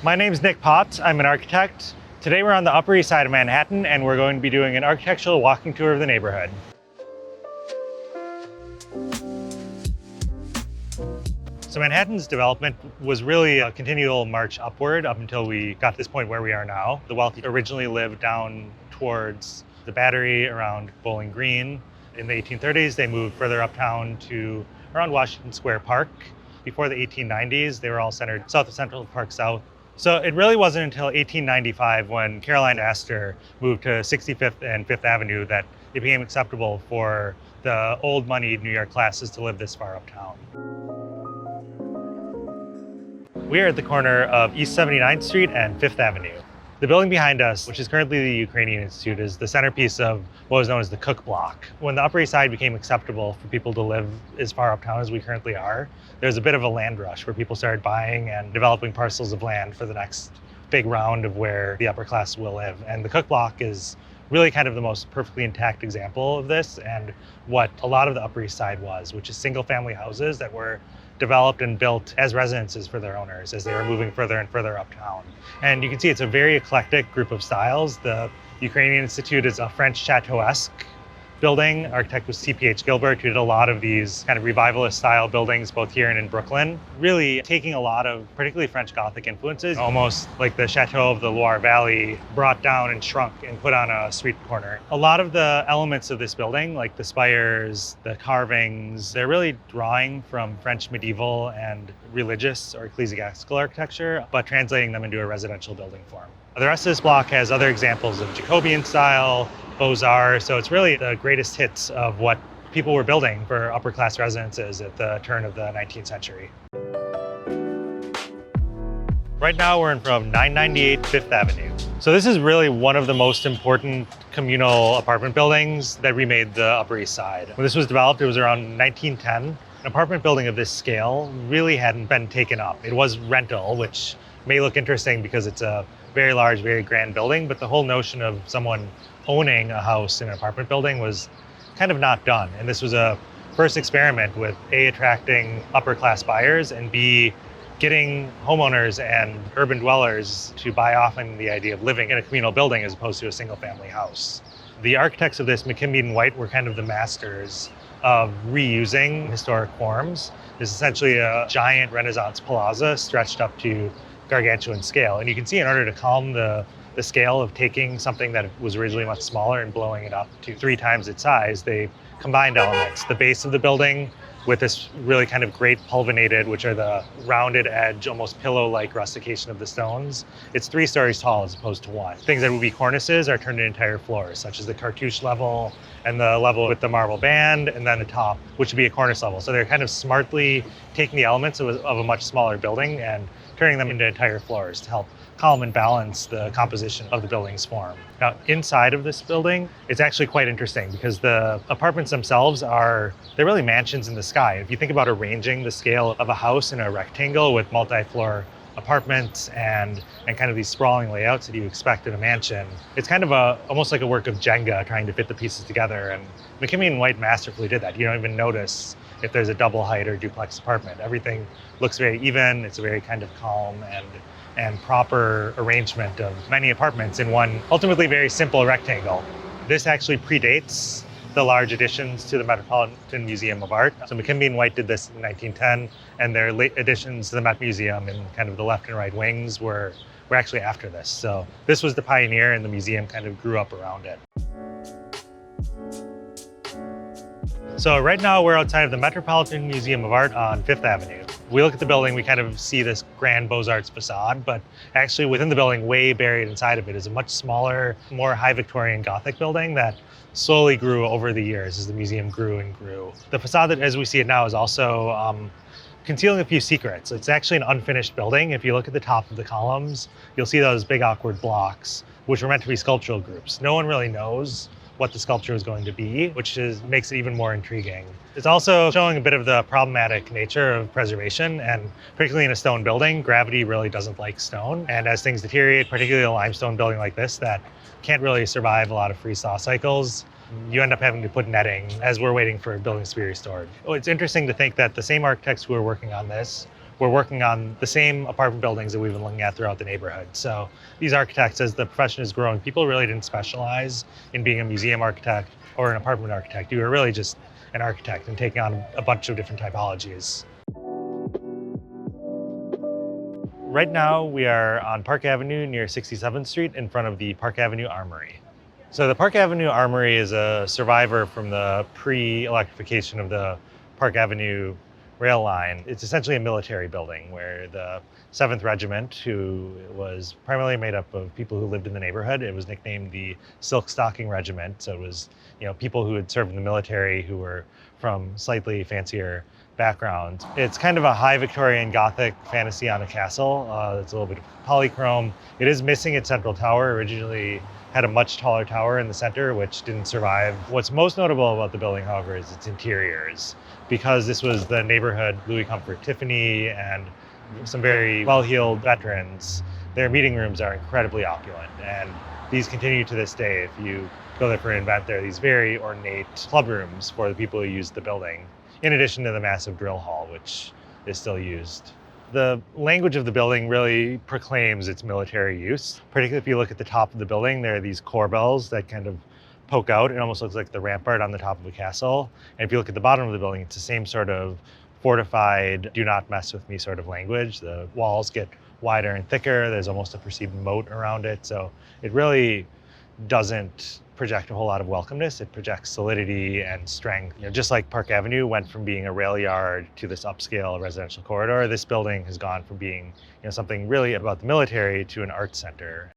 My name's Nick Potts. I'm an architect. Today we're on the Upper East Side of Manhattan and we're going to be doing an architectural walking tour of the neighborhood. So Manhattan's development was really a continual march upward up until we got to this point where we are now. The wealthy originally lived down towards the Battery around Bowling Green. In the 1830s, they moved further uptown to around Washington Square Park. Before the 1890s, they were all centered south of Central Park South. So it really wasn't until 1895 when Caroline Astor moved to 65th and 5th Avenue that it became acceptable for the old moneyed New York classes to live this far uptown. We are at the corner of East 79th Street and 5th Avenue. The building behind us, which is currently the Ukrainian Institute, is the centerpiece of what was known as the Cook Block. When the Upper East Side became acceptable for people to live as far uptown as we currently are, there was a bit of a land rush where people started buying and developing parcels of land for the next big round of where the upper class will live. And the Cook Block is really kind of the most perfectly intact example of this and what a lot of the Upper East Side was, which is single family houses that were developed and built as residences for their owners as they were moving further and further uptown. And you can see it's a very eclectic group of styles. The Ukrainian Institute is a French chateau-esque building. Architect was C.P.H. Gilbert, who did a lot of these kind of revivalist style buildings, both here and in Brooklyn, really taking a lot of particularly French Gothic influences, almost like the Chateau of the Loire Valley, brought down and shrunk and put on a street corner. A lot of the elements of this building, like the spires, the carvings, they're really drawing from French medieval and religious or ecclesiastical architecture, but translating them into a residential building form. The rest of this block has other examples of Jacobean style, Beaux-Arts, so it's really the greatest hits of what people were building for upper class residences at the turn of the 19th century. Right now we're in from 998 Fifth Avenue. So this is really one of the most important communal apartment buildings that remade the Upper East Side. When this was developed, it was around 1910. An apartment building of this scale really hadn't been taken up. It was rental, which may look interesting because it's a very large, very grand building, but the whole notion of someone owning a house in an apartment building was kind of not done. And this was a first experiment with A, attracting upper class buyers, and B, getting homeowners and urban dwellers to buy off on the idea of living in a communal building as opposed to a single family house. The architects of this, McKimby and White, were kind of the masters of reusing historic forms. It's essentially a giant Renaissance palazzo stretched up to gargantuan scale. And you can see in order to calm the scale of taking something that was originally much smaller and blowing it up to 3 times its size, they combined elements. The base of the building with this really kind of great pulvinated, which are the rounded edge, almost pillow-like rustication of the stones. It's 3 stories tall as opposed to 1. Things that would be cornices are turned into entire floors, such as the cartouche level and the level with the marble band, and then the top, which would be a cornice level. So they're kind of smartly taking the elements of a much smaller building and turning them into entire floors to help calm and balance the composition of the building's form. Now, inside of this building, it's actually quite interesting because the apartments themselves they're really mansions in the sky. If you think about arranging the scale of a house in a rectangle with multi-floor apartments and kind of these sprawling layouts that you expect in a mansion, it's kind of almost like a work of Jenga trying to fit the pieces together. And McKimby and White masterfully did that. You don't even notice if there's a double height or duplex apartment. Everything looks very even. It's a very kind of calm and proper arrangement of many apartments in one ultimately very simple rectangle. This actually predates the large additions to the Metropolitan Museum of Art. So McKimby and White did this in 1910, and their late additions to the Met Museum in kind of the left and right wings were actually after this. So this was the pioneer, and the museum kind of grew up around it. So right now we're outside of the Metropolitan Museum of Art on 5th Avenue. We look at the building, we kind of see this grand Beaux-Arts facade, but actually within the building, way buried inside of it, is a much smaller, more high Victorian Gothic building that slowly grew over the years as the museum grew and grew. The facade, as we see it now, is also concealing a few secrets. It's actually an unfinished building. If you look at the top of the columns, you'll see those big awkward blocks, which were meant to be sculptural groups. No one really knows what the sculpture is going to be, which makes it even more intriguing. It's also showing a bit of the problematic nature of preservation, and particularly in a stone building, gravity really doesn't like stone. And as things deteriorate, particularly a limestone building like this that can't really survive a lot of freeze-thaw cycles, you end up having to put netting as we're waiting for buildings to be restored. It's interesting to think that the same architects who are working on this were working on the same apartment buildings that we've been looking at throughout the neighborhood. So these architects, as the profession is growing, people really didn't specialize in being a museum architect or an apartment architect. You were really just an architect and taking on a bunch of different typologies. Right now, we are on Park Avenue near 67th Street in front of the Park Avenue Armory. So the Park Avenue Armory is a survivor from the pre-electrification of the Park Avenue rail line. It's essentially a military building where the 7th Regiment, who was primarily made up of people who lived in the neighborhood, it was nicknamed the Silk Stocking Regiment. So it was, people who had served in the military who were from slightly fancier backgrounds. It's kind of a high Victorian Gothic fantasy on a castle. It's a little bit of polychrome. It is missing its central tower. Originally had a much taller tower in the center, which didn't survive. What's most notable about the building, however, is its interiors. Because this was the neighborhood Louis Comfort Tiffany and some very well-heeled veterans, their meeting rooms are incredibly opulent. And these continue to this day. If you go there for an event, there are these very ornate club rooms for the people who use the building, in addition to the massive drill hall, which is still used. The language of the building really proclaims its military use. Particularly if you look at the top of the building, there are these core bells that kind of poke out. It almost looks like the rampart on the top of a castle. And if you look at the bottom of the building, it's the same sort of fortified, do not mess with me sort of language. The walls get wider and thicker. There's almost a perceived moat around it. So it really doesn't project a whole lot of welcomeness. It projects solidity and strength. Just like Park Avenue went from being a rail yard to this upscale residential corridor, this building has gone from being something really about the military to an art center.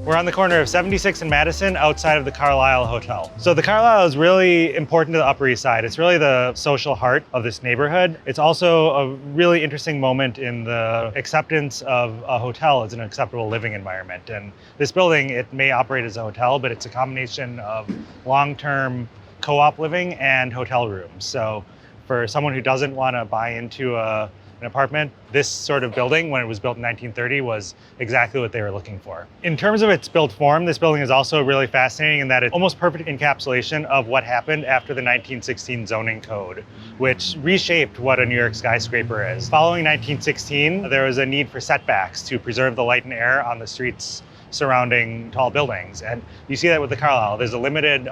We're on the corner of 76 and Madison outside of the Carlyle Hotel. So the Carlyle is really important to the Upper East Side. It's really the social heart of this neighborhood. It's also a really interesting moment in the acceptance of a hotel as an acceptable living environment. And this building, it may operate as a hotel, but it's a combination of long-term co-op living and hotel rooms. So for someone who doesn't want to buy into an apartment, this sort of building, when it was built in 1930, was exactly what they were looking for. In terms of its built form, this building is also really fascinating in that it's almost perfect encapsulation of what happened after the 1916 zoning code, which reshaped what a New York skyscraper is. Following 1916, there was a need for setbacks to preserve the light and air on the streets surrounding tall buildings. And you see that with the Carlyle. There's a limited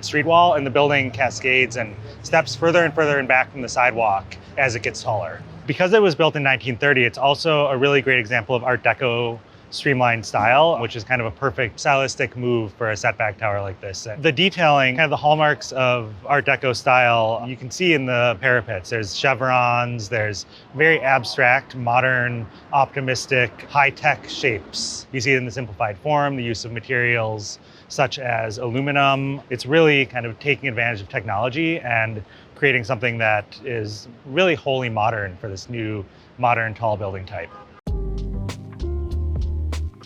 street wall, and the building cascades and steps further and further and back from the sidewalk as it gets taller. Because it was built in 1930, it's also a really great example of Art Deco streamlined style, which is kind of a perfect stylistic move for a setback tower like this. The detailing, kind of the hallmarks of Art Deco style, you can see in the parapets. There's chevrons, there's very abstract, modern, optimistic, high-tech shapes. You see it in the simplified form, the use of materials such as aluminum. It's really kind of taking advantage of technology and creating something that is really wholly modern for this new modern tall building type.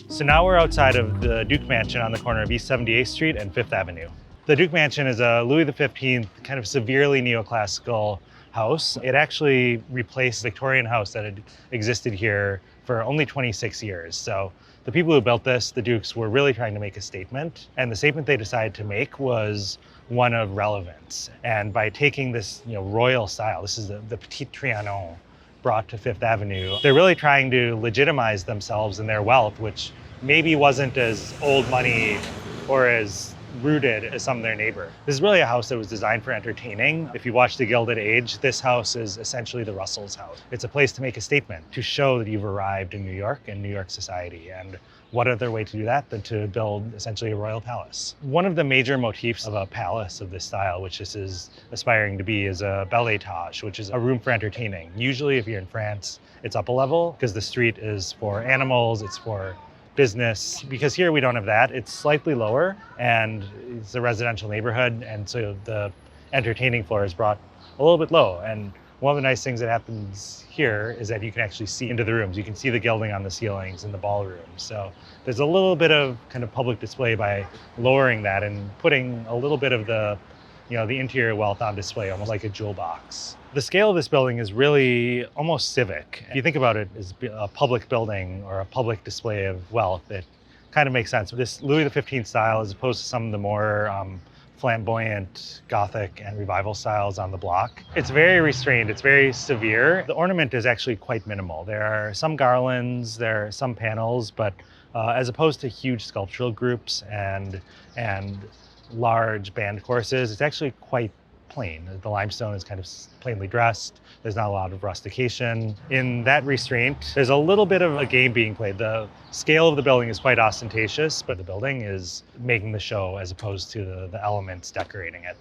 So now we're outside of the Duke Mansion on the corner of East 78th Street and 5th Avenue. The Duke Mansion is a Louis XV kind of severely neoclassical house. It actually replaced the Victorian house that had existed here for only 26 years. So the people who built this, the Dukes, were really trying to make a statement. And the statement they decided to make was one of relevance. And by taking this royal style, this is the Petit Trianon brought to 5th Avenue, they're really trying to legitimize themselves and their wealth, which maybe wasn't as old money or as rooted as some of their neighbor. This is really a house that was designed for entertaining. If you watch The Gilded Age, this house is essentially the Russell's house. It's a place to make a statement, to show that you've arrived in New York and New York society. And what other way to do that than to build essentially a royal palace? One of the major motifs of a palace of this style, which this is aspiring to be, is a bel étage, which is a room for entertaining. Usually if you're in France, it's up a level because the street is for animals, it's for business. Because here we don't have that. It's slightly lower and it's a residential neighborhood, and so the entertaining floor is brought a little bit low. And one of the nice things that happens here is that you can actually see into the rooms. You can see the gilding on the ceilings in the ballroom. So there's a little bit of kind of public display by lowering that and putting a little bit of the interior wealth on display, almost like a jewel box. The scale of this building is really almost civic. If you think about it as a public building or a public display of wealth, it kind of makes sense. This Louis XV style, as opposed to some of the more flamboyant Gothic and Revival styles on the block. It's very restrained, it's very severe. The ornament is actually quite minimal. There are some garlands, there are some panels, but as opposed to huge sculptural groups and large band courses, it's actually quite plain. The limestone is kind of plainly dressed. There's not a lot of rustication. In that restraint, there's a little bit of a game being played. The scale of the building is quite ostentatious, but the building is making the show as opposed to the elements decorating it.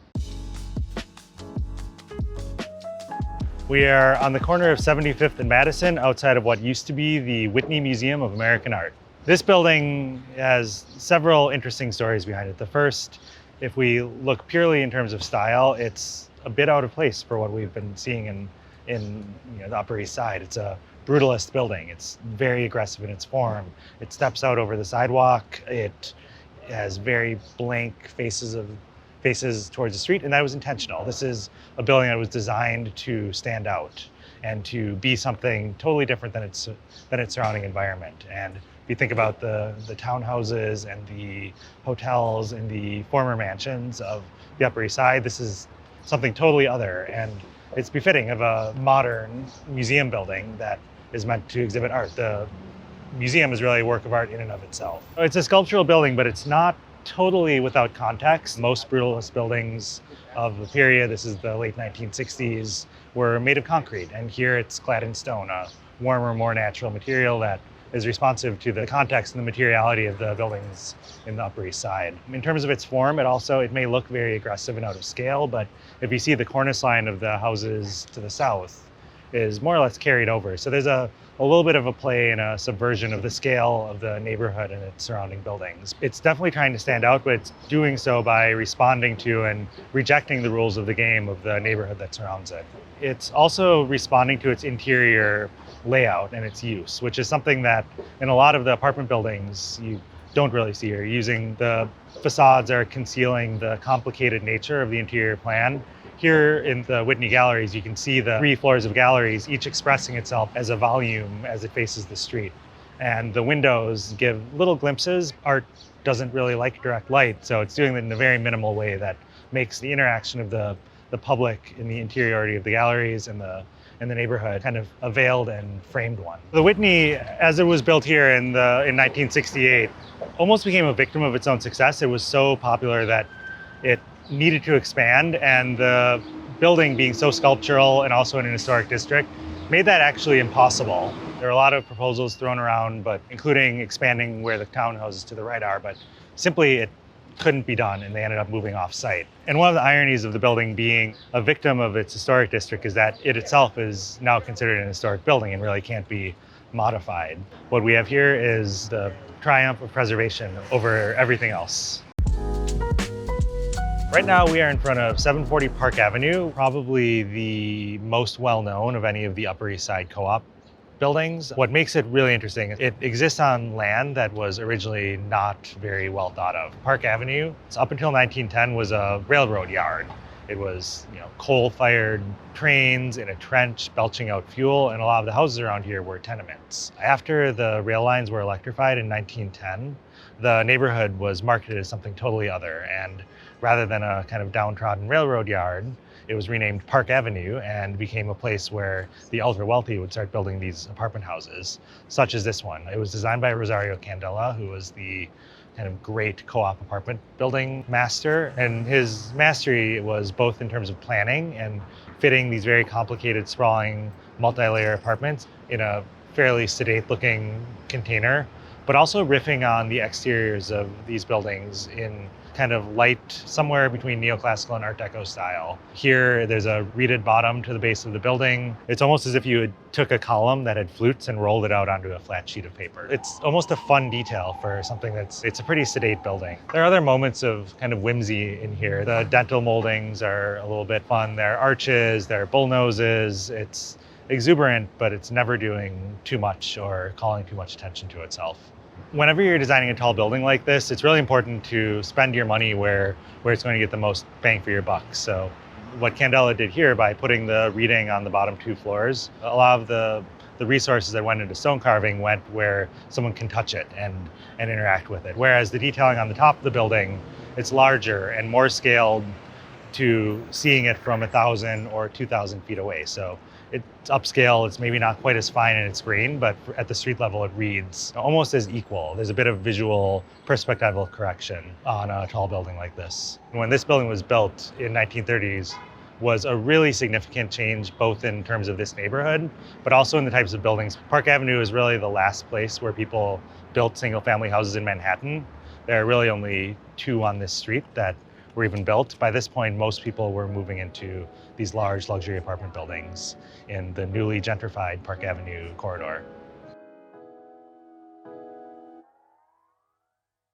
We are on the corner of 75th and Madison, outside of what used to be the Whitney Museum of American Art. This building has several interesting stories behind it. The first, if we look purely in terms of style, it's a bit out of place for what we've been seeing in the Upper East Side. It's a brutalist building. It's very aggressive in its form. It steps out over the sidewalk. It has very blank faces towards the street, and that was intentional. This is a building that was designed to stand out and to be something totally different than its surrounding environment. And if you think about the townhouses and the hotels and the former mansions of the Upper East Side, this is something totally other, and it's befitting of a modern museum building that is meant to exhibit art. The museum is really a work of art in and of itself. It's a sculptural building, but it's not totally without context. Most brutalist buildings of the period, this is the late 1960s, were made of concrete, and here it's clad in stone, a warmer, more natural material that is responsive to the context and the materiality of the buildings in the Upper East Side. In terms of its form, it may look very aggressive and out of scale, but if you see the cornice line of the houses to the south is more or less carried over. So there's a little bit of a play and a subversion of the scale of the neighborhood and its surrounding buildings. It's definitely trying to stand out, but it's doing so by responding to and rejecting the rules of the game of the neighborhood that surrounds it. It's also responding to its interior layout and its use, which is something that in a lot of the apartment buildings you don't really see. You're using the facades are concealing the complicated nature of the interior plan. Here in the Whitney galleries, you can see the 3 floors of galleries, each expressing itself as a volume as it faces the street. And the windows give little glimpses. Art doesn't really like direct light, so it's doing it in a very minimal way that makes the interaction of the public in the interiority of the galleries and the neighborhood kind of a veiled and framed one. The Whitney, as it was built here in 1968, almost became a victim of its own success. It was so popular that it needed to expand, and the building being so sculptural and also in an historic district made that actually impossible. There are a lot of proposals thrown around, but including expanding where the townhouses to the right are, but simply it couldn't be done, and they ended up moving off-site. And one of the ironies of the building being a victim of its historic district is that it itself is now considered an historic building and really can't be modified. What we have here is the triumph of preservation over everything else. Right now we are in front of 740 Park Avenue, probably the most well-known of any of the Upper East Side co-op buildings. What makes it really interesting is it exists on land that was originally not very well thought of. Park Avenue, up until 1910, was a railroad yard. It was, coal-fired trains in a trench belching out fuel, and a lot of the houses around here were tenements. After the rail lines were electrified in 1910, the neighborhood was marketed as something totally other, and rather than a kind of downtrodden railroad yard, it was renamed Park Avenue and became a place where the ultra-wealthy would start building these apartment houses, such as this one. It was designed by Rosario Candela, who was the kind of great co-op apartment building master. And his mastery was both in terms of planning and fitting these very complicated, sprawling, multi-layer apartments in a fairly sedate-looking container, but also riffing on the exteriors of these buildings in kind of light, somewhere between neoclassical and Art Deco style. Here, there's a reeded bottom to the base of the building. It's almost as if you took a column that had flutes and rolled it out onto a flat sheet of paper. It's almost a fun detail for something it's a pretty sedate building. There are other moments of kind of whimsy in here. The dental moldings are a little bit fun. There are arches, there are bullnoses. It's exuberant, but it's never doing too much or calling too much attention to itself. Whenever you're designing a tall building like this, it's really important to spend your money where it's going to get the most bang for your buck. So what Candela did here by putting the reading on the bottom 2 floors, a lot of the resources that went into stone carving went where someone can touch it and interact with it. Whereas the detailing on the top of the building It's larger and more scaled to seeing it from 1,000 or 2,000 feet away. So it's upscale, it's maybe not quite as fine in its grain, but at the street level, it reads almost as equal. There's a bit of visual perspectival correction on a tall building like this. When this building was built in 1930s, was a really significant change, both in terms of this neighborhood, but also in the types of buildings. Park Avenue is really the last place where people built single family houses in Manhattan. There are really only 2 on this street that were even built. By this point, most people were moving into these large luxury apartment buildings in the newly gentrified Park Avenue corridor.